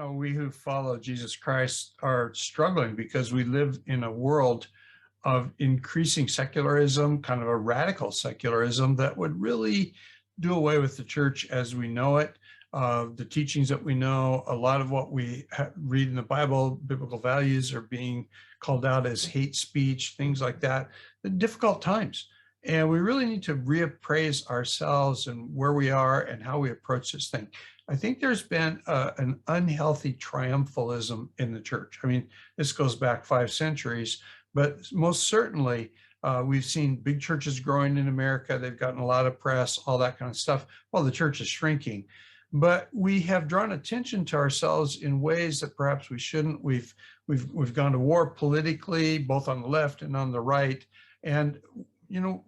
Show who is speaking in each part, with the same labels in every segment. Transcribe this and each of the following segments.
Speaker 1: We who follow Jesus Christ are struggling because we live in a world of increasing secularism, kind of a radical secularism that would really do away with the church as we know it. The teachings that we know, a lot of what we read in the Bible, biblical values are being called out as hate speech, things like that. They're difficult times. And we really need to reappraise ourselves and where we are and how we approach this thing. I think there's been an unhealthy triumphalism in the church. I mean, this goes back 5 centuries, but most certainly we've seen big churches growing in America. They've gotten a lot of press, all that kind of stuff. Well, the church is shrinking, but we have drawn attention to ourselves in ways that perhaps we shouldn't. We've gone to war politically, both on the left and on the right. And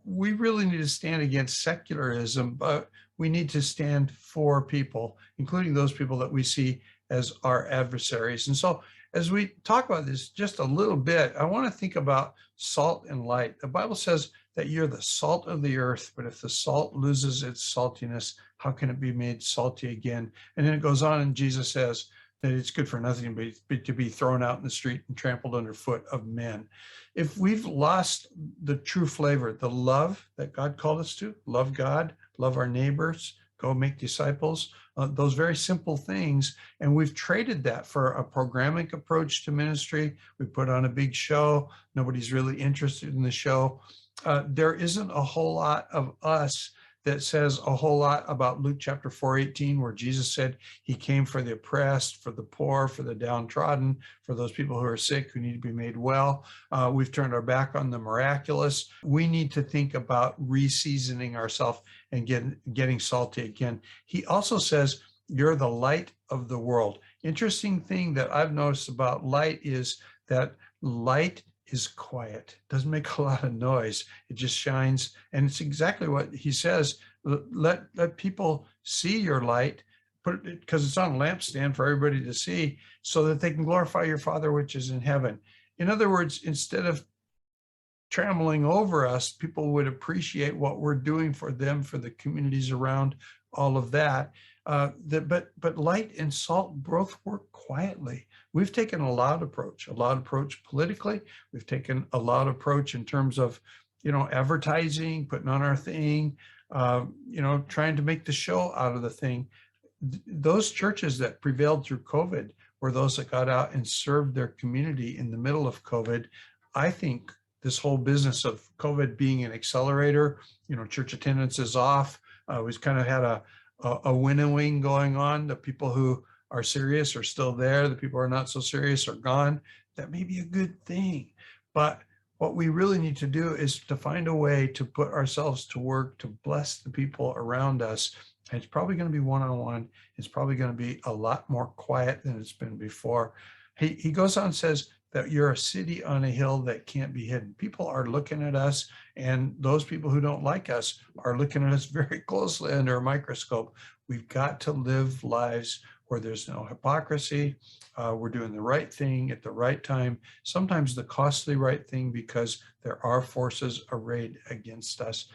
Speaker 1: we really need to stand against secularism, but we need to stand for people, including those people that we see as our adversaries. And so as we talk about this just a little bit, I want to think about salt and light. The Bible says that you're the salt of the earth, but if the salt loses its saltiness, how can it be made salty again? And then it goes on and Jesus says that it's good for nothing but to be thrown out in the street and trampled underfoot of men. If we've lost the true flavor, the love that God called us to, love God, love our neighbors, go make disciples, those very simple things, and we've traded that for a programmatic approach to ministry. We put on a big show. Nobody's really interested in the show. There isn't a whole lot of us that says a whole lot about Luke chapter 4:18, where Jesus said he came for the oppressed, for the poor, for the downtrodden, for those people who are sick, who need to be made well. We've turned our back on the miraculous. We need to think about reseasoning ourselves and getting salty again. He also says, you're the light of the world. Interesting thing that I've noticed about light is that light is quiet, doesn't make a lot of noise. It just shines. And it's exactly what he says. Let people see your light, put it because it's on a lampstand for everybody to see, so that they can glorify your Father which is in heaven. In other words, instead of trampling over us, people would appreciate what we're doing for them, for the communities around, all of that. But light and salt both work quietly. We've taken a loud approach politically. We've taken a loud approach in terms of, advertising, putting on our thing, trying to make the show out of the thing. Those churches that prevailed through COVID were those that got out and served their community in the middle of COVID. I think this whole business of COVID being an accelerator, church attendance is off. We've kind of had a winnowing going on. The people who are serious are still there. The people who are not so serious are gone. That may be a good thing. But what we really need to do is to find a way to put ourselves to work to bless the people around us. And it's probably going to be one-on-one. It's probably going to be a lot more quiet than it's been before. He goes on and says that you're a city on a hill that can't be hidden. People are looking at us, and those people who don't like us are looking at us very closely under a microscope. We've got to live lives where there's no hypocrisy. We're doing the right thing at the right time, sometimes the costly right thing, because there are forces arrayed against us.